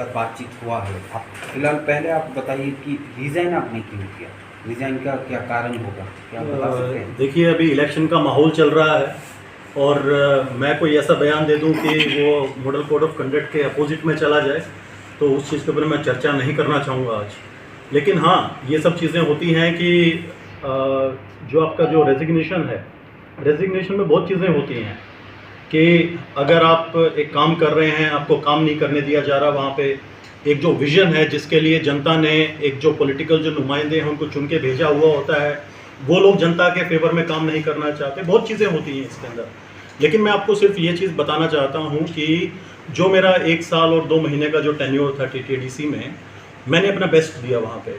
अगर बातचीत हुआ है, आप फिलहाल पहले आप बताइए कि रिज़ाइन आपने क्यों किया? रिज़ाइन का क्या कारण होगा, क्या आप बता सकते हैं? देखिए, अभी इलेक्शन का माहौल चल रहा है और मैं कोई ऐसा बयान दे दूं कि वो मॉडल कोड ऑफ कंडक्ट के अपोजिट में चला जाए, तो उस चीज़ के ऊपर मैं चर्चा नहीं करना चाहूँगा आज। लेकिन हाँ, ये सब चीज़ें होती हैं कि जो आपका जो रेजिग्नेशन है, रेजिग्नेशन में बहुत चीज़ें होती हैं कि अगर आप एक काम कर रहे हैं, आपको काम नहीं करने दिया जा रहा, वहाँ पे एक जो विज़न है जिसके लिए जनता ने एक जो पॉलिटिकल जो नुमाइंदे हैं उनको चुन के भेजा हुआ होता है, वो लोग जनता के फेवर में काम नहीं करना चाहते। बहुत चीज़ें होती हैं इसके अंदर। लेकिन मैं आपको सिर्फ ये चीज़ बताना चाहता हूँ कि जो मेरा 1 साल और 2 महीने का जो टेन्योर था टीटीडीसी में, मैंने अपना बेस्ट दिया वहाँ पे,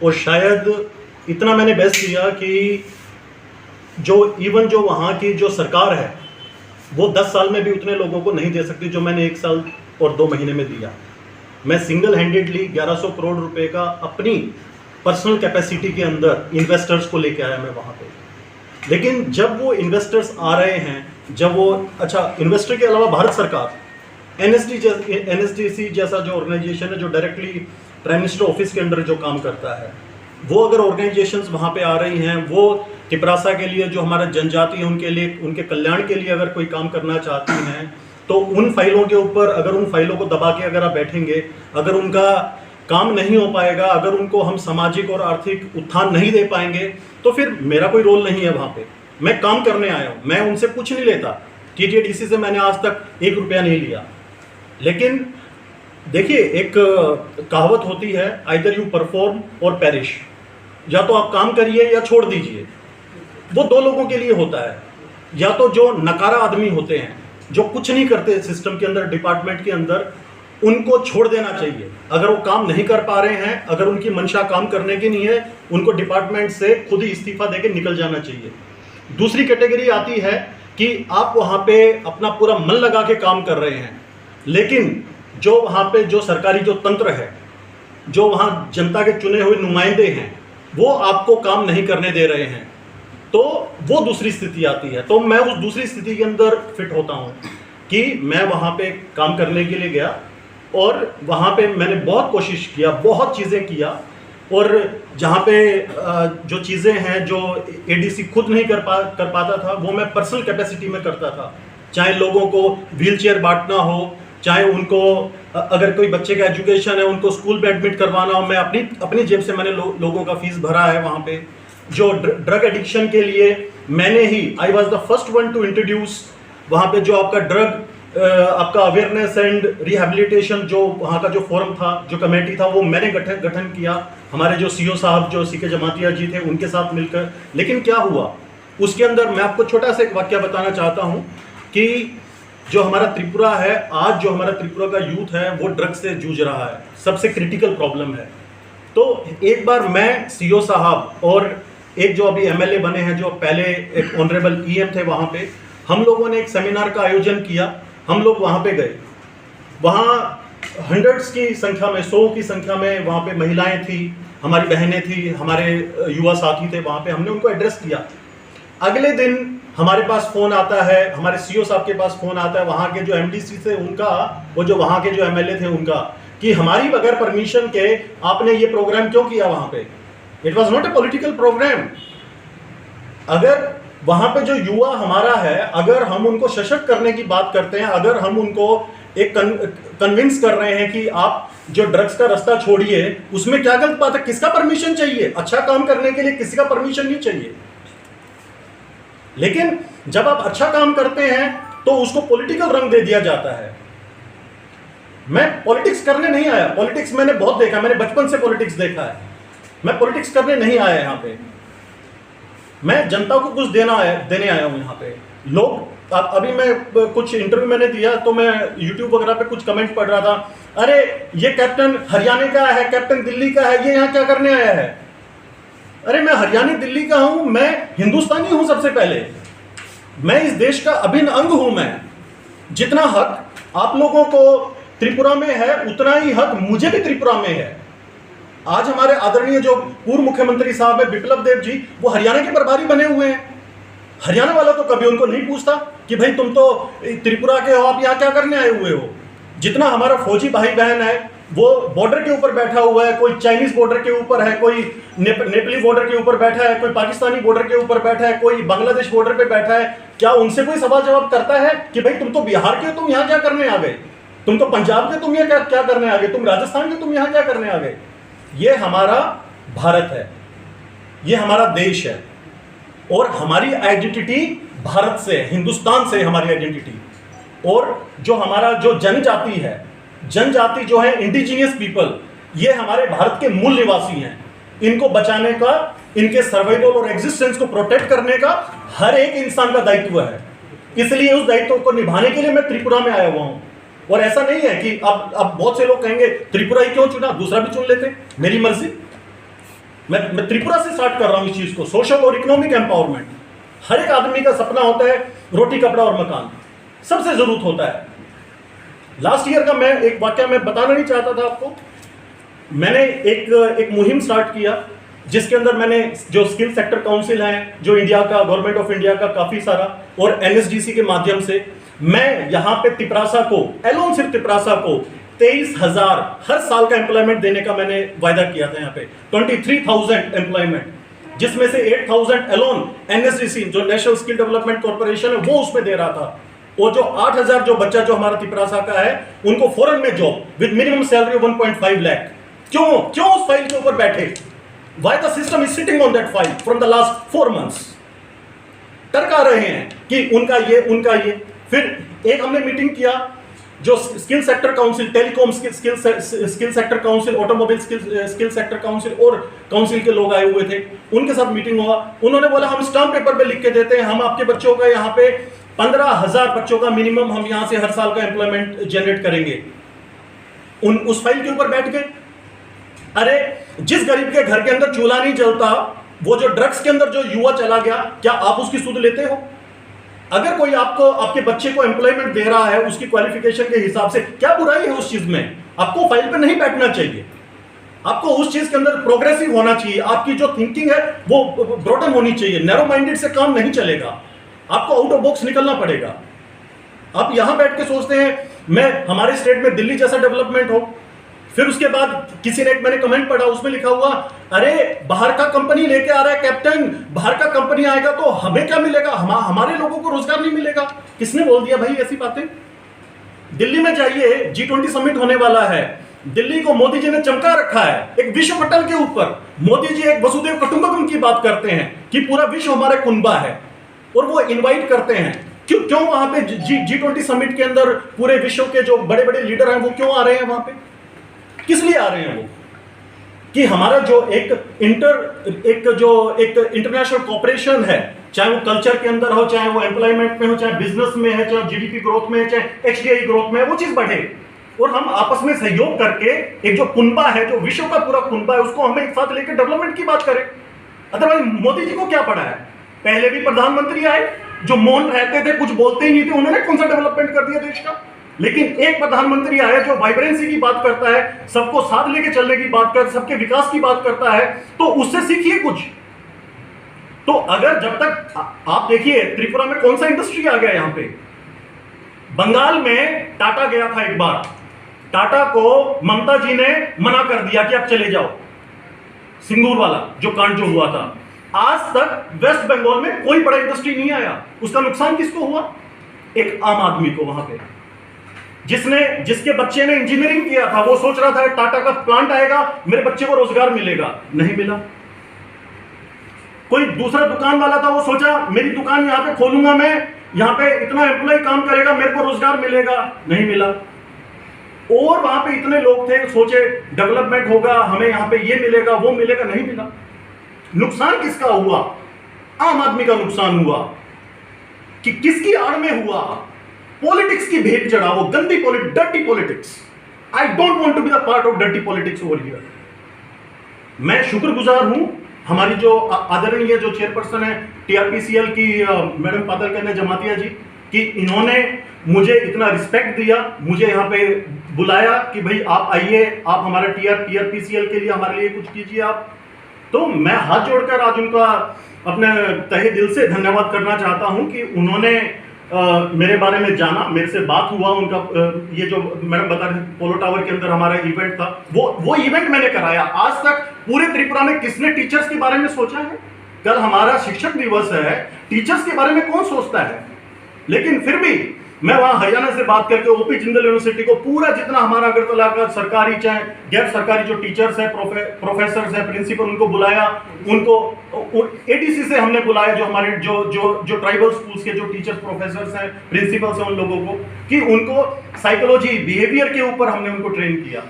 और शायद इतना मैंने बेस्ट दिया कि जो वहाँ की जो सरकार है वो 10 साल में भी उतने लोगों को नहीं दे सकती जो मैंने 1 साल और 2 महीने में दिया। मैं सिंगल हैंडेडली 1100 करोड़ रुपए का अपनी पर्सनल कैपेसिटी के अंदर इन्वेस्टर्स को लेके आया मैं वहाँ पे। लेकिन जब वो इन्वेस्टर्स आ रहे हैं, जब वो इन्वेस्टर के अलावा भारत सरकार एनएसडीसी जैसा जो ऑर्गेनाइजेशन है जो डायरेक्टली प्राइम मिनिस्टर ऑफिस के अंडर जो काम करता है, वो अगर ऑर्गेनाइजेशंस वहाँ पे आ रही हैं, वो तिपरासा के लिए जो हमारा जनजाति है उनके लिए, उनके कल्याण के लिए अगर कोई काम करना चाहती हैं, तो उन फाइलों के ऊपर अगर उन फाइलों को दबा के अगर आप बैठेंगे, अगर उनका काम नहीं हो पाएगा, अगर उनको हम सामाजिक और आर्थिक उत्थान नहीं दे पाएंगे, तो फिर मेरा कोई रोल नहीं है वहाँ पे। मैं काम करने आया हूँ, मैं उनसे कुछ नहीं लेता। टीटीडीसी से मैंने आज तक 1 रुपया नहीं लिया। लेकिन देखिए, एक कहावत होती है, आइदर यू परफॉर्म और पेरिश, या तो आप काम करिए या छोड़ दीजिए। वो 2 लोगों के लिए होता है, या तो जो नकारा आदमी होते हैं जो कुछ नहीं करते सिस्टम के अंदर, डिपार्टमेंट के अंदर, उनको छोड़ देना चाहिए। अगर वो काम नहीं कर पा रहे हैं, अगर उनकी मंशा काम करने की नहीं है, उनको डिपार्टमेंट से खुद ही इस्तीफा देके निकल जाना चाहिए। दूसरी कैटेगरी आती है कि आप वहाँ पे अपना पूरा मन लगा के काम कर रहे हैं, लेकिन जो वहाँ पे जो सरकारी जो तंत्र है, जो वहाँ जनता के चुने हुए नुमाइंदे हैं, वो आपको काम नहीं करने दे रहे हैं, तो वो दूसरी स्थिति आती है। तो मैं उस दूसरी स्थिति के अंदर फिट होता हूँ कि मैं वहाँ पे काम करने के लिए गया और वहाँ पे मैंने बहुत कोशिश किया, बहुत चीज़ें किया, और जहाँ पे जो चीज़ें हैं जो एडीसी खुद नहीं कर पाता था, वो मैं पर्सनल कैपेसिटी में करता था। चाहे लोगों को व्हीलचेयर बांटना हो, चाहे उनको अगर कोई बच्चे का एजुकेशन है उनको स्कूल में एडमिट करवाना हो, मैं अपनी जेब से मैंने लोगों का फीस भरा है। वहाँ पे जो ड्रग एडिक्शन के लिए मैंने ही, I was the first one to introduce वहाँ पे जो आपका ड्रग आपका अवेयरनेस एंड रिहेबिलिटेशन, जो वहाँ का जो फोरम था, जो कमेटी था, वो मैंने गठन किया, हमारे जो सीओ साहब जो सीके जमातिया जी थे उनके साथ मिलकर। लेकिन क्या हुआ उसके अंदर, मैं आपको छोटा सा एक वाक्य बताना चाहता हूँ कि जो हमारा त्रिपुरा है आज, जो हमारा त्रिपुरा का यूथ है वो ड्रग्स से जूझ रहा है, सबसे क्रिटिकल प्रॉब्लम है। तो एक बार मैं सीओ साहब और एक जो अभी एमएलए बने हैं, जो पहले एक ऑनरेबल ईएम थे, वहाँ पे हम लोगों ने एक सेमिनार का आयोजन किया। हम लोग वहाँ पे गए, वहाँ हंड्रेड्स की संख्या में, 100 की संख्या में वहाँ पे महिलाएं थी, हमारी बहनें थी, हमारे युवा साथी थे। वहाँ पे हमने उनको एड्रेस किया। अगले दिन हमारे पास फ़ोन आता है, हमारे सीओ साहब के पास फ़ोन आता है, वहाँ के जो एमडीसी थे उनका, वो जो वहाँ के जो एमएलए थे उनका, कि हमारी बगैर परमिशन के आपने ये प्रोग्राम क्यों किया वहाँ पे। It was not a political programme. अगर वहाँ पे जो युवा हमारा है, अगर हम उनको सशक्त करने की बात करते हैं, अगर हम उनको एक कन्विंस कर रहे हैं कि आप जो ड्रग्स का रास्ता छोड़िए, उसमें क्या गलत बात है? किसका परमिशन चाहिए? अच्छा काम करने के लिए किसी का परमिशन नहीं चाहिए। लेकिन जब आप अच्छा काम करते हैं तो उसको पॉलिटिकल रंग दे दिया जाता है। मैं पॉलिटिक्स करने नहीं आया, पॉलिटिक्स मैंने बहुत देखा, मैंने बचपन से पॉलिटिक्स देखा है। मैं पॉलिटिक्स करने नहीं आया यहाँ पे, मैं जनता को कुछ देने आया हूँ यहाँ पे। लोग अभी मैं कुछ इंटरव्यू मैंने दिया तो मैं यूट्यूब वगैरह पे कुछ कमेंट पढ़ रहा था, अरे ये कैप्टन हरियाणा का है, कैप्टन दिल्ली का है, ये यहाँ क्या करने आया है? अरे मैं हरियाणा दिल्ली का हूँ, मैं हिंदुस्तानी हूँ। सबसे पहले मैं इस देश का अभिन्न अंग हूँ। मैं जितना हक आप लोगों को त्रिपुरा में है, उतना ही हक मुझे भी त्रिपुरा में है। आज हमारे आदरणीय जो पूर्व मुख्यमंत्री साहब है बिप्लब देव जी, वो हरियाणा के प्रभारी बने हुए हैं। हरियाणा वाला तो कभी उनको नहीं पूछता कि भाई तुम तो त्रिपुरा के हो, आप यहाँ क्या करने आए हुए हो। जितना हमारा फौजी भाई बहन है, वो बॉर्डर के ऊपर बैठा हुआ है, कोई चाइनीज बॉर्डर के ऊपर है, कोई नेपाली बॉर्डर के ऊपर बैठा है, कोई पाकिस्तानी बॉर्डर के ऊपर बैठा है, कोई बांग्लादेश बॉर्डर पे बैठा है, क्या उनसे कोई सवाल जवाब करता है कि भाई तुम तो बिहार के हो, तुम यहाँ क्या करने आ गए? तुम तो पंजाब के, तुम यहाँ क्या करने आ गए? तुम राजस्थान के, तुम यहाँ क्या करने आ गए? ये हमारा भारत है, ये हमारा देश है, और हमारी आइडेंटिटी भारत से, हिंदुस्तान से हमारी आइडेंटिटी। और जो हमारा जो जनजाति है, जनजाति जो है, इंडिजीनियस पीपल, ये हमारे भारत के मूल निवासी हैं। इनको बचाने का, इनके सर्वाइवल और एग्जिस्टेंस को प्रोटेक्ट करने का हर एक इंसान का दायित्व है। इसलिए उस दायित्व को निभाने के लिए मैं त्रिपुरा में आया हुआ हूं। और ऐसा नहीं है कि अब बहुत से लोग कहेंगे त्रिपुरा ही क्यों चुना, दूसरा भी चुन लेते, मेरी मर्जी। मैं त्रिपुरा से स्टार्ट कर रहा हूं इस चीज को। सोशल और इकोनॉमिक एम्पावरमेंट, हर एक आदमी का सपना होता है रोटी कपड़ा और मकान, सबसे जरूरत होता है। लास्ट ईयर का मैं एक वाक्य मैं बताना नहीं चाहता था आपको। मैंने एक मुहिम स्टार्ट किया जिसके अंदर मैंने जो स्किल सेक्टर काउंसिल है, जो इंडिया का, गवर्नमेंट ऑफ इंडिया का काफी सारा, और एनएसडीसी के माध्यम से मैं यहाँ पे तिपरासा को, एलोन सिर्फ तिपरासा को 23,000 हर साल का एम्प्लॉयमेंट देने का मैंने वायदा किया था। यहाँ पे 23,000 एम्प्लॉयमेंट, जिसमें से 8,000 एलोन एनएसडीसी जो नेशनल स्किल डेवलपमेंट कॉर्पोरेशन है वो उसमें दे रहा था। और जो 8,000 जो बच्चा जो हमारा तिपरासा का है, उनको फॉरेन में job with minimum salary 1.5 lakh. क्यों उस फाइल के ऊपर बैठे? Why the system is sitting on that file from the last 4 months? टरका रहे हैं कि उनका ये। फिर एक हमने मीटिंग किया, जो skill sector council, telecom skill sector council, automobile skill sector council और काउंसिल के लोग आए हुए थे, उनके साथ मीटिंग हुआ। उन्होंने बोला हम स्टाम्प पेपर पे लिख के देते हैं, हम आपके बच्चों का यहाँ पे 15,000 बच्चों का मिनिमम हम यहाँ से हर साल का एम्प्लॉयमेंट जनरेट करेंगे। उस फाइल के ऊपर बैठ गए। अरे जिस गरीब के घर के अंदर चूल्हा नहीं जलता, वो जो ड्रग्स के अंदर जो युवा चला गया, क्या आप उसकी सुध लेते हो? अगर कोई आपको, आपके बच्चे को एम्प्लॉयमेंट दे रहा है उसकी क्वालिफिकेशन के हिसाब से, क्या बुराई है उस चीज में? आपको फाइल पे नहीं बैठना चाहिए, आपको उस चीज के अंदर प्रोग्रेसिव होना चाहिए। आपकी जो थिंकिंग है वो ब्रॉडन होनी चाहिए, नैरो माइंडेड से काम नहीं चलेगा, आपको आउट ऑफ बॉक्स निकलना पड़ेगा। आप यहां बैठ के सोचते हैं मैं, हमारे स्टेट में दिल्ली जैसा डेवलपमेंट हो, फिर उसके बाद किसी ने, मैंने कमेंट पढ़ा, उसमें लिखा हुआ, अरे बाहर का कंपनी लेके आ रहा है कैप्टन, बाहर का कंपनी आएगा तो हमें क्या मिलेगा, हमारे लोगों को रोजगार नहीं मिलेगा। किसने बोल दिया भाई ऐसी बातें? दिल्ली में जाइए, G20 समिट होने वाला है, दिल्ली को मोदी जी ने चमका रखा है एक विश्व पटल के ऊपर। मोदी जी एक वसुधैव कुटुंबकम की बात करते हैं कि पूरा विश्व हमारा कुनबा है, और वो इन्वाइट करते हैं। क्यों वहां पे G20 समिट के अंदर पूरे विश्व के जो बड़े बड़े लीडर हैं वो क्यों आ रहे हैं वहां पे? किस लिए आ रहे हैं वो? कि हमारा जो एक इंटरनेशनल कॉपरेशन है, चाहे वो कल्चर के अंदर हो, चाहे वो एम्प्लॉयमेंट में हो, चाहे बिजनेस में है, चाहे जीडीपी ग्रोथ में है, चाहे HDI ग्रोथ में है, वो चीज बढ़े और हम आपस में सहयोग करके एक जो कुनबा है, जो विश्व का पूरा कुनबा है, उसको हमें एक साथ लेकर डेवलपमेंट की बात करें। अदरवाइज मोदी जी को क्या पड़ा है? पहले भी प्रधानमंत्री आए जो मौन रहते थे, कुछ बोलते ही नहीं थे, उन्होंने कौन सा डेवलपमेंट कर दिया देश का? लेकिन एक प्रधानमंत्री आया जो वाइब्रेंसी की बात करता है, सबको साथ लेके चलने की बात करता है, सबके विकास की बात करता है, तो उससे सीखिए कुछ। तो अगर जब तक आप देखिए त्रिपुरा में कौन सा इंडस्ट्री आ गया, यहां पे बंगाल में टाटा गया था एक बार, टाटा को ममता जी ने मना कर दिया कि आप चले जाओ, सिंगूर वाला जो कांड जो हुआ था। आज तक वेस्ट बंगाल में कोई बड़ा इंडस्ट्री नहीं आया। उसका नुकसान किसको हुआ? एक आम आदमी को। वहां पे जिसके बच्चे ने इंजीनियरिंग किया था, वो सोच रहा था टाटा का प्लांट आएगा, मेरे बच्चे को रोजगार मिलेगा, नहीं मिला। कोई दूसरा दुकान वाला था, वो सोचा मेरी दुकान यहां पे खोलूंगा मैं, यहां पे इतना एम्प्लॉय काम करेगा, मेरे को रोजगार मिलेगा, नहीं मिला। और वहां पे इतने लोग थे, सोचे डेवलपमेंट होगा, हमें यहां पे ये मिलेगा, वो मिलेगा, नहीं मिला। नुकसान किसका हुआ? आम आदमी का नुकसान हुआ। कि किसकी आड़ में हुआ? पॉलिटिक्स की भेंट चढ़ा, वो गंदी politics, dirty politics. I don't want to be the part of dirty politics over here. मैं शुक्रगुजार हूं हमारी जो आदरणीय जो चेयरपर्सन है TRPCL की मैडम पादल कन्या जमातिया जी, कि इन्होंने मुझे इतना रिस्पेक्ट दिया, मुझे यहाँ पे बुलाया कि भाई आप आइए, आप हमारे TRPCL के लिए हमारे लिए कुछ कीजिए आप। तो मैं हाथ जोड़कर आज उनका अपने तहे दिल से धन्यवाद करना चाहता हूं कि उन्होंने मेरे बारे में जाना, मेरे से बात हुआ उनका। ये जो मैडम बता रहे पोलो टावर के अंदर हमारा इवेंट था, वो इवेंट मैंने कराया। आज तक पूरे त्रिपुरा में किसने टीचर्स के बारे में सोचा है? कल हमारा शिक्षक दिवस है, टीचर्स के बारे में कौन सोचता है? लेकिन फिर भी मैं वहां हरियाणा से बात करके ओपी जिंदल यूनिवर्सिटी को पूरा जितना हमारा अगरतला का सरकारी चाहे गैर सरकारी जो टीचर्स है, प्रोफेसर है, प्रिंसिपल, उनको बुलाया। उनको एडीसी से हमने बुलाया, जो हमारे जो ट्राइबल स्कूल्स के जो टीचर्स, प्रोफेसर हैं, प्रिंसिपल्स हैं, उन लोगों को, कि उनको साइकोलॉजी, बिहेवियर के ऊपर हमने उनको ट्रेन किया।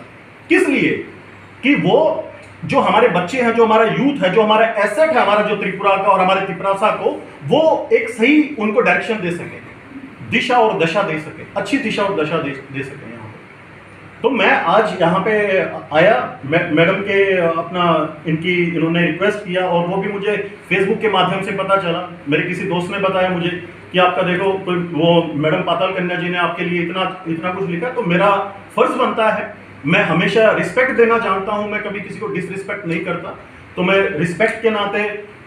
किस लिए? कि वो जो हमारे बच्चे हैं, जो हमारा यूथ है, जो हमारा एसेट है, हमारा जो त्रिपुरा का और हमारे त्रिपुरासा को, वो एक सही उनको डायरेक्शन दे सके, दिशा और दशा दे सके, अच्छी दिशा और दशा दे सके। यहाँ पे तो मैं आज यहाँ पे आया, मैडम के अपना इन्होंने रिक्वेस्ट किया, और वो भी मुझे फेसबुक के माध्यम से पता चला। मेरे किसी दोस्त ने बताया मुझे कि आपका देखो वो मैडम पाताल कन्या जी ने आपके लिए इतना कुछ लिखा। तो मेरा फर्ज बनता है, मैं हमेशा रिस्पेक्ट देना जानता हूँ, मैं कभी किसी को डिसरिस्पेक्ट नहीं करता। तो मैं रिस्पेक्ट के नाते,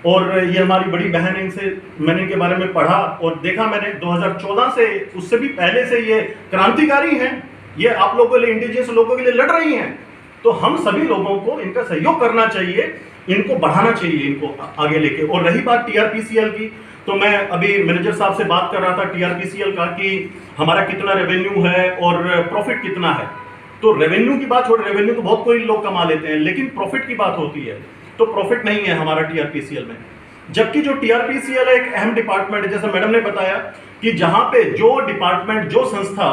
और ये हमारी बड़ी बहन है, इनसे मैंने इनके बारे में पढ़ा और देखा। मैंने 2014 से, उससे भी पहले से ये क्रांतिकारी हैं, ये आप लोगों के लिए, इंडिजियस लोगों के लिए लड़ रही हैं। तो हम सभी लोगों को इनका सहयोग करना चाहिए, इनको बढ़ाना चाहिए, इनको आगे लेके। और रही बात टीआरपीसीएल की, तो मैं अभी मैनेजर साहब से बात कर रहा था टीआरपीसीएल का, कि हमारा कितना रेवेन्यू है और प्रॉफिट कितना है। तो रेवेन्यू की बात छोड़, रेवेन्यू तो बहुत कोई लोग कमा लेते हैं, लेकिन प्रॉफिट की बात होती है तो प्रॉफिट नहीं है हमारा टीआरपीसीएल में। जबकि जो टीआरपीसीएल है एक अहम डिपार्टमेंट है, जैसे मैडम ने बताया कि जहां पे जो डिपार्टमेंट, जो संस्था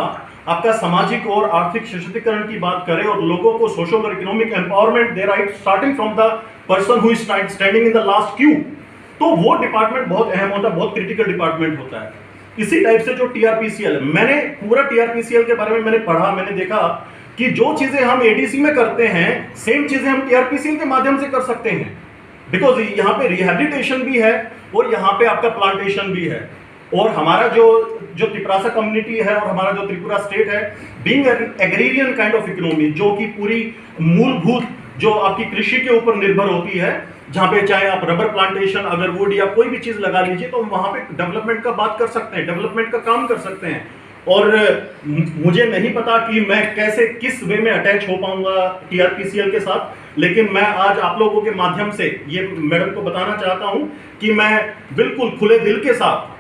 आपका सामाजिक और आर्थिक सशक्तिकरण की बात करे और लोगों को सोशल और economic empowerment they, right, starting from the person who is standing in the last Q, तो वो डिपार्टमेंट बहुत अहम होता है, बहुत क्रिटिकल डिपार्टमेंट होता है। इसी टाइप से जो टीआरपीसीएल, मैंने पूरा टीआरपीसीएल के बारे में मैंने पढ़ा, मैंने देखा कि जो चीजें हम एडीसी में करते हैं, सेम चीजें हम टीआरपीसीएल के माध्यम से कर सकते हैं। बिकॉज यहाँ पे रिहेबिलिटेशन भी है और यहाँ पे आपका प्लांटेशन भी है। और हमारा जो त्रिपुरासा कम्युनिटी है और हमारा जो त्रिपुरा स्टेट है, being agrarian kind of economy, जो कि पूरी मूलभूत जो आपकी कृषि के ऊपर निर्भर होती है, जहाँ पे चाहे आप रबर प्लांटेशन, अगर वुड या कोई भी चीज लगा लीजिए, तो वहां पे डेवलपमेंट का बात कर सकते हैं, डेवलपमेंट का काम कर सकते हैं। और मुझे नहीं पता कि मैं कैसे, किस वे में अटैच हो पाऊंगा टीआरपीसीएल के साथ, लेकिन मैं आज आप लोगों के माध्यम से ये मैडम को बताना चाहता हूं कि मैं बिल्कुल खुले दिल के साथ,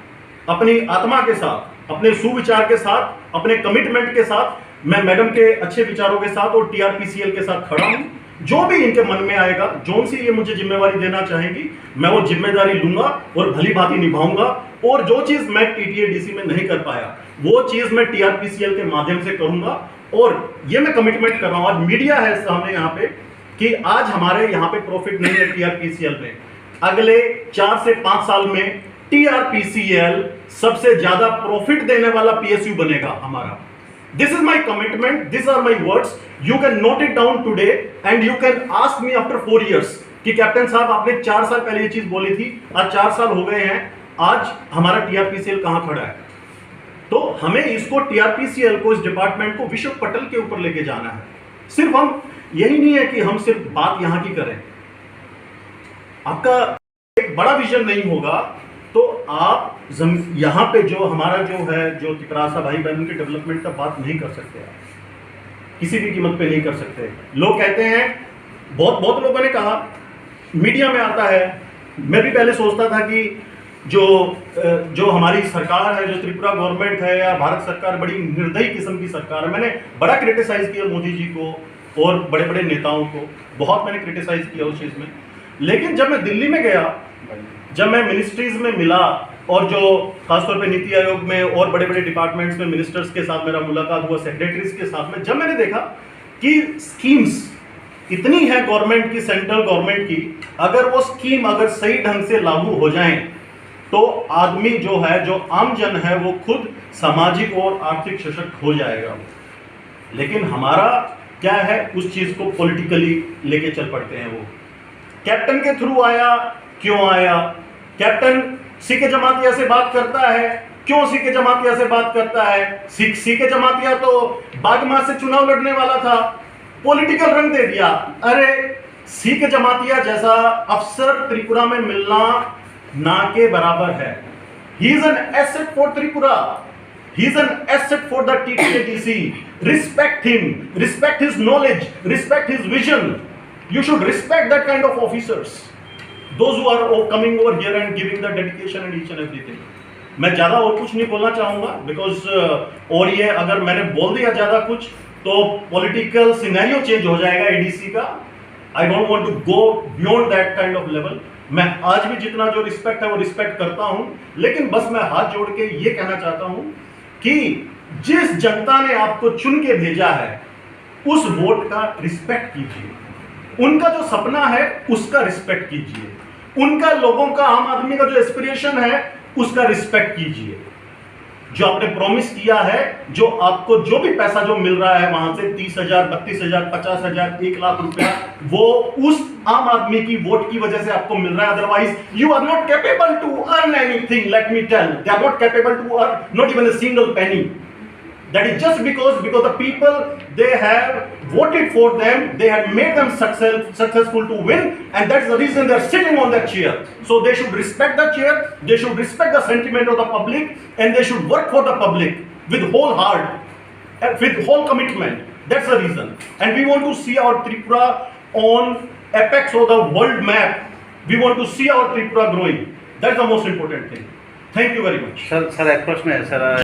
अपनी आत्मा के साथ, अपने सुविचार के साथ, अपने कमिटमेंट के साथ, मैं मैडम के अच्छे विचारों के साथ और टीआरपीसीएल के साथ खड़ा हूं। जो भी इनके मन में आएगा, जो सी ये मुझे जिम्मेवारी देना चाहेंगी, मैं वो जिम्मेदारी लूंगा और भली भांति निभाऊंगा। और जो चीज मैं टीटीएडीसी में नहीं कर पाया, वो चीज मैं टीआरपीसीएल के माध्यम से करूंगा। और ये मैं कमिटमेंट कर रहा हूं। आज मीडिया है सामने यहाँ पे कि आज हमारे यहाँ पे प्रॉफिट नहीं है टीआरपीसीएल में, अगले 4 से 5 साल में टीआरपीसीएल सबसे ज्यादा प्रॉफिट देने वाला पीएसयू बनेगा हमारा। This is my commitment, these are my words, you can note it down today and you can ask me after 4 years कि कैप्टन साहब आपने 4 साल पहले ये चीज बोली थी, आज 4 साल हो गए हैं, आज हमारा टीआरपीसीएल कहां खड़ा है। तो हमें इसको, टीआरपीसीएल को, इस डिपार्टमेंट को विश्व पटल के ऊपर लेके जाना है। सिर्फ हम, यही नहीं है कि हम सिर्फ बात यहां की करें, आपका एक बड़ा विजन नहीं होगा तो आप यहाँ पे जो हमारा जो है, जो त्रिपुरासा भाई बहनों के डेवलपमेंट का बात नहीं कर सकते, आप किसी भी कीमत पे नहीं कर सकते। लोग कहते हैं, बहुत लोगों ने कहा, मीडिया में आता है, मैं भी पहले सोचता था कि जो हमारी सरकार है, जो त्रिपुरा गवर्नमेंट है या भारत सरकार, बड़ी निर्दयी किस्म की सरकार है। मैंने बड़ा क्रिटिसाइज किया मोदी जी को और बड़े बड़े नेताओं को, बहुत मैंने क्रिटिसाइज किया उस चीज़ में। लेकिन जब मैं दिल्ली में गया, जब मैं मिनिस्ट्रीज में मिला, और जो खासतौर पे नीति आयोग में और बड़े बड़े डिपार्टमेंट्स में मिनिस्टर्स के साथ मेरा मुलाकात हुआ, सेक्रेटरीज के साथ में, जब मैंने देखा कि स्कीम्स इतनी है गवर्नमेंट की, सेंट्रल गवर्नमेंट की, अगर वो स्कीम अगर सही ढंग से लागू हो जाएं तो आदमी जो है, जो आम जन है, वो खुद सामाजिक और आर्थिक सशक्त हो जाएगा। लेकिन हमारा क्या है, उस चीज को पॉलिटिकली लेके चल पड़ते हैं। वो कैप्टन के थ्रू आया, क्यों आया? कैप्टन सीके जमातिया से बात करता है, क्यों सीके जमातिया से बात करता है? सीके जमातिया तो बागमा से चुनाव लड़ने वाला था, पॉलिटिकल रंग दे दिया। अरे सीके जमातिया जैसा अफसर त्रिपुरा में मिलना ना के बराबर है। He is an asset for Tripura. He is an asset for the TTADC. Respect him. Respect his knowledge. Respect his vision. You should respect that kind of officers. Those who are coming over here and giving the dedication and each and everything. मैं ज़्यादा और कुछ नहीं बोलना चाहूँगा because और ये अगर मैंने बोल दिया ज़्यादा कुछ तो पॉलिटिकल सिनेरियो चेंज हो जाएगा एडीसी का. I don't want to go beyond that kind of level. मैं आज भी जितना जो रिस्पेक्ट है वो रिस्पेक्ट करता हूँ, लेकिन बस मैं हाथ जोड़ के ये कहना चाहता हूँ कि जिस जनता ने आपको चुन के भेजा है उस वोट का रिस्पेक्ट कीजिए. उनका जो सपना है उसका रिस्पेक्ट कीजिए. उनका लोगों का आम आदमी का जो एस्पिरेशन है उसका रिस्पेक्ट कीजिए. जो आपने प्रॉमिस किया है, जो आपको जो भी पैसा जो मिल रहा है वहां से 30,000, 32,000, 50,000, 1 लाख रुपया, वो उस आम आदमी की वोट की वजह से आपको मिल रहा है. Otherwise you are not capable to earn anything. Let me tell, they are not capable to earn not even a single penny. That is just because the people, they have voted for them, they have made them successful to win, and that's the reason they are sitting on that chair. So they should respect the chair, they should respect the sentiment of the public, and they should work for the public with whole heart, with whole commitment. That's the reason. And we want to see our Tripura on apex of the world map. We want to see our Tripura growing. That's the most important thing. Thank you very much. Sir एक प्रश्न है sir.